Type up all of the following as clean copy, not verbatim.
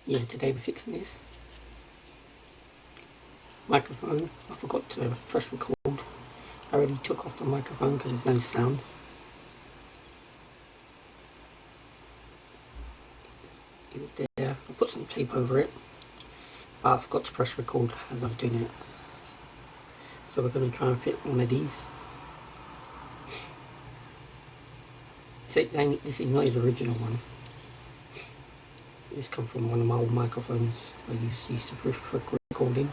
Yeah, today we're fixing this microphone. I forgot to press record. I already took off the microphone because there's no sound. It was there. I put some tape over it, but I forgot to press record as I was doing it. So we're going to try and fit one of these. This is not his original one. This comes from one of my old microphones I used to for recording.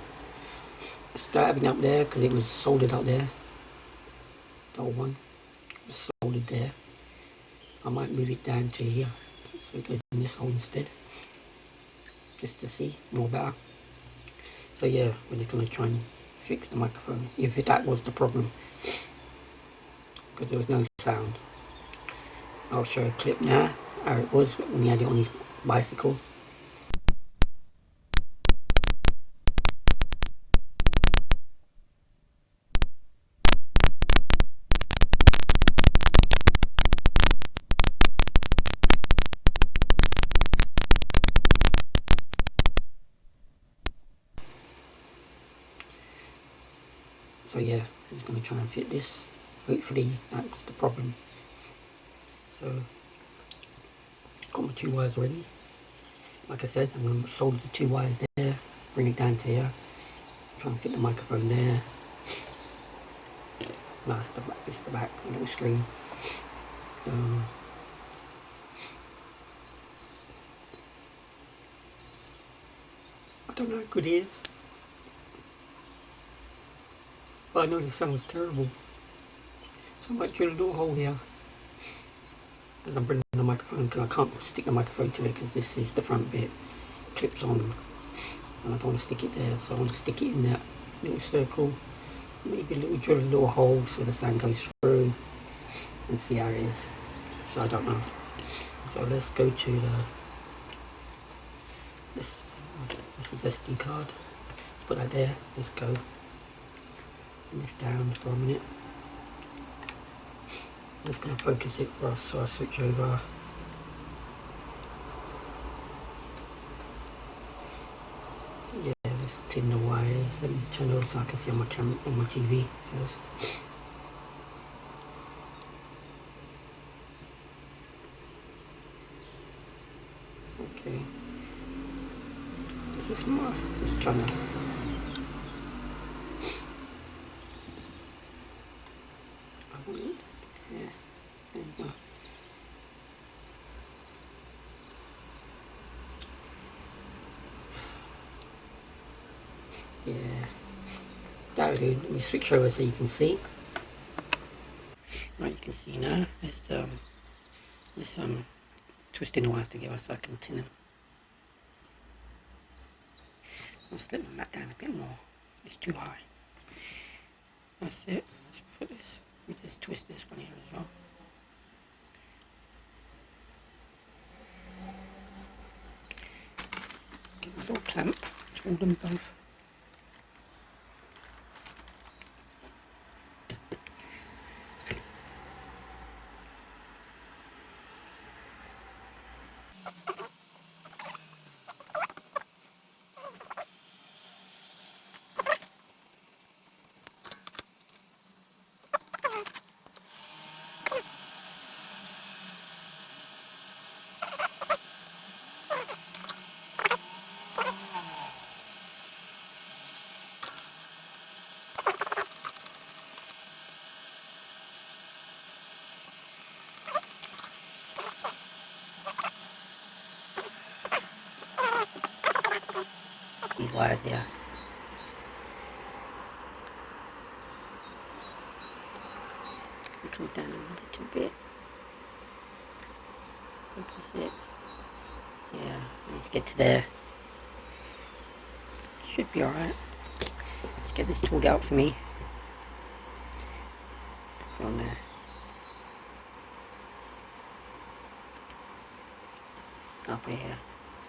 I started having it up there because it was soldered up there. The old one was soldered there. I might move it down to here so it goes in this hole instead, just to see more better. So yeah, we're just going to try and fix the microphone, if that was the problem, because there was no sound. I'll show a clip now how it was when he had it on his bicycle. So yeah, I'm just going to try and fit this. Hopefully that was the problem. So, got my 2 wires ready. Like I said, I'm going to solder the 2 wires there, bring it down to here, try and fit the microphone there. Last the back, this is the back, the little screen. I don't know how good it is, but I know the sound was terrible. So I might drill a little hole here as I'm bringing the microphone, because I can't stick the microphone to it because this is the front bit, clips on, and I don't want to stick it there, so I want to stick it in that little circle, maybe drill a little hole so the sound goes through, and see how it is. So I don't know. So let's go to this is SD card. Let's put that there. Let's go. Bring this down for a minute. I'm just going to focus it for us, so I switch over. Yeah, let's tin the wires. Let me turn it over so I can see on my camera, on my TV first. Okay. This is more just trying to. Yeah, there you go. Yeah, that'll do. Let me switch over so you can see. Right, you can see now. Let's twisting the wires together so I can tin them. I'll slip them back down a bit more. It's too high. That's it. Let's put this. Let me just twist this one here as well. Get my little clamp to hold them both. These wires here. Come down a little bit. That's it. Yeah, let's get to there. Should be alright. Let's get this tooled out for me. Put on there. Up here.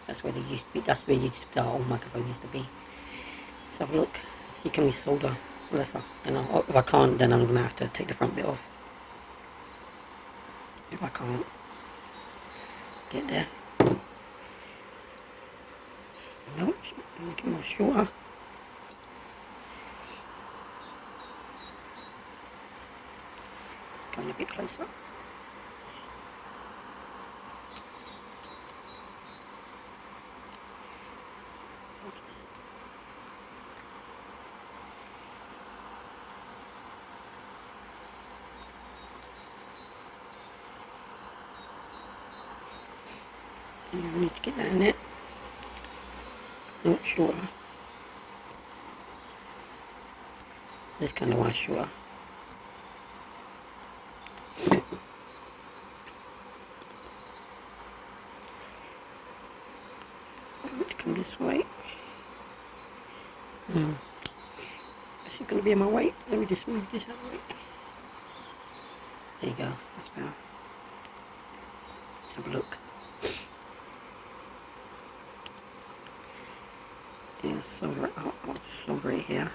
That's where they used to be. That's where the old microphone used to be. Let's have a look. See, can we solder? Well, if I can't, then I'm gonna have to take the front bit off. If I can't get there. make it more shorter. It's coming a bit closer. Yeah, I need to get that in there. Not shorter. This kind of one shorter. Let's come this way. This is going to be my weight. Let me just move this out of the way. There you go. That's better. Let's have a look. Yeah, solder it up. I'll solder it here.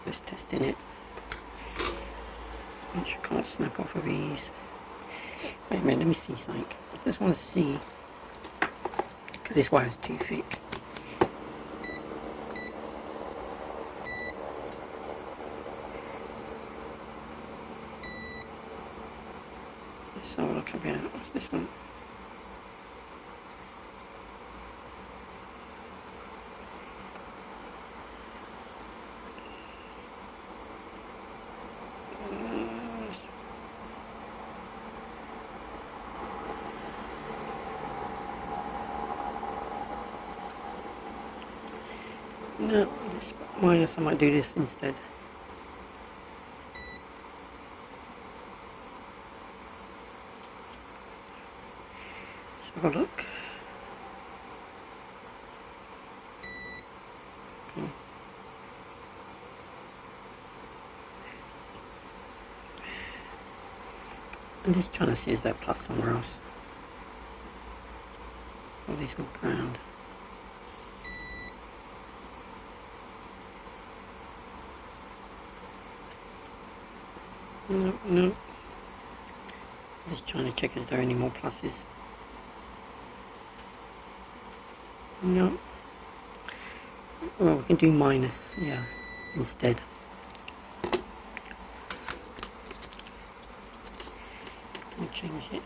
Just testing it. Which you can't snap off of these. Wait a minute, let me see something. I just want to see, because this wire's too thick. Let's have a look at it. What's this one? No, this minus, I might do this instead. Let's have a look. Okay. I'm just trying to see, is that plus somewhere else? Oh, these were ground. No, no. Just trying to check if there are any more pluses. No. Well, we can do minus, yeah, instead. We'll change it.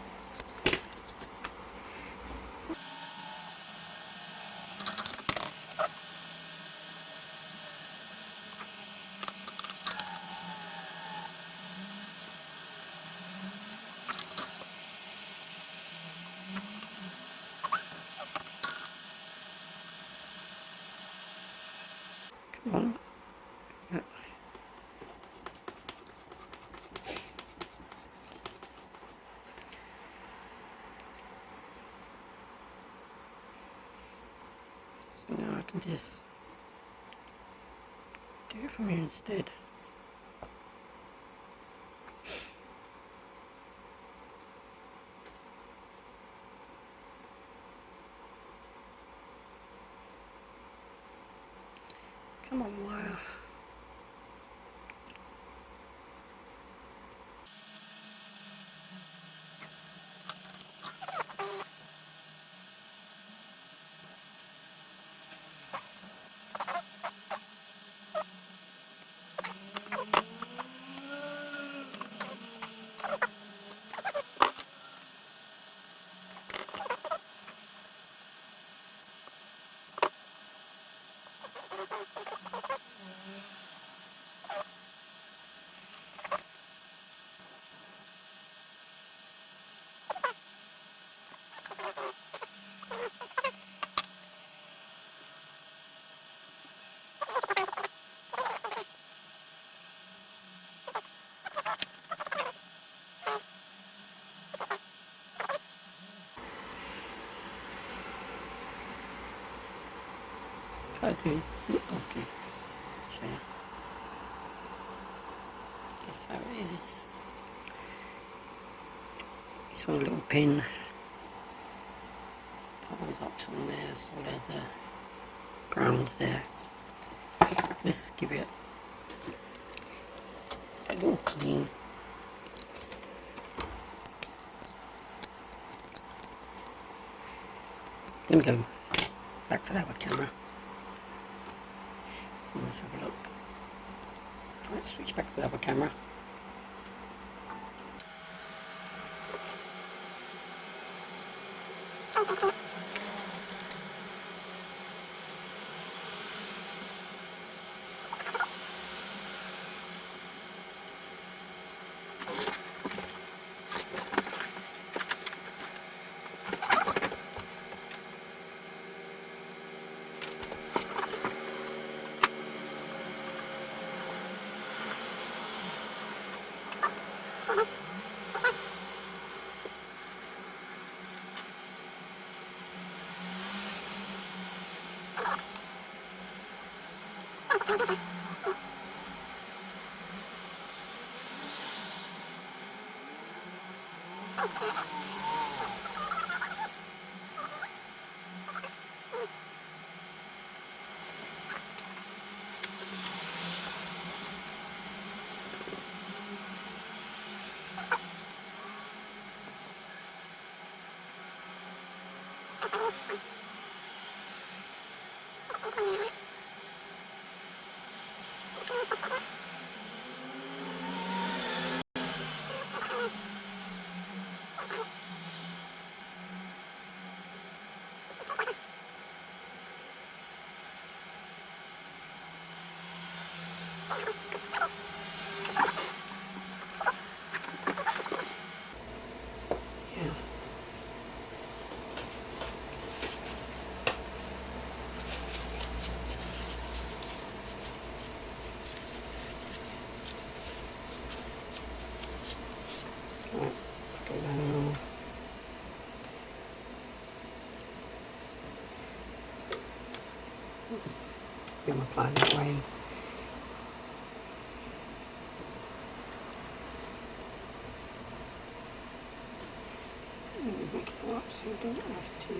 Come on. Yeah. So now I can just do it from here instead. Come on, wire. Okay. Okay. Share. Guess how it is. It's on a little pin. That one's up to there, so they're the grounds there. Let's give it a little clean. Let me go back to the other camera. Let's have a look. Let's switch back to the other camera. Yeah. Right, let's go down. We're going to apply that way. Let me make it go up so you don't have to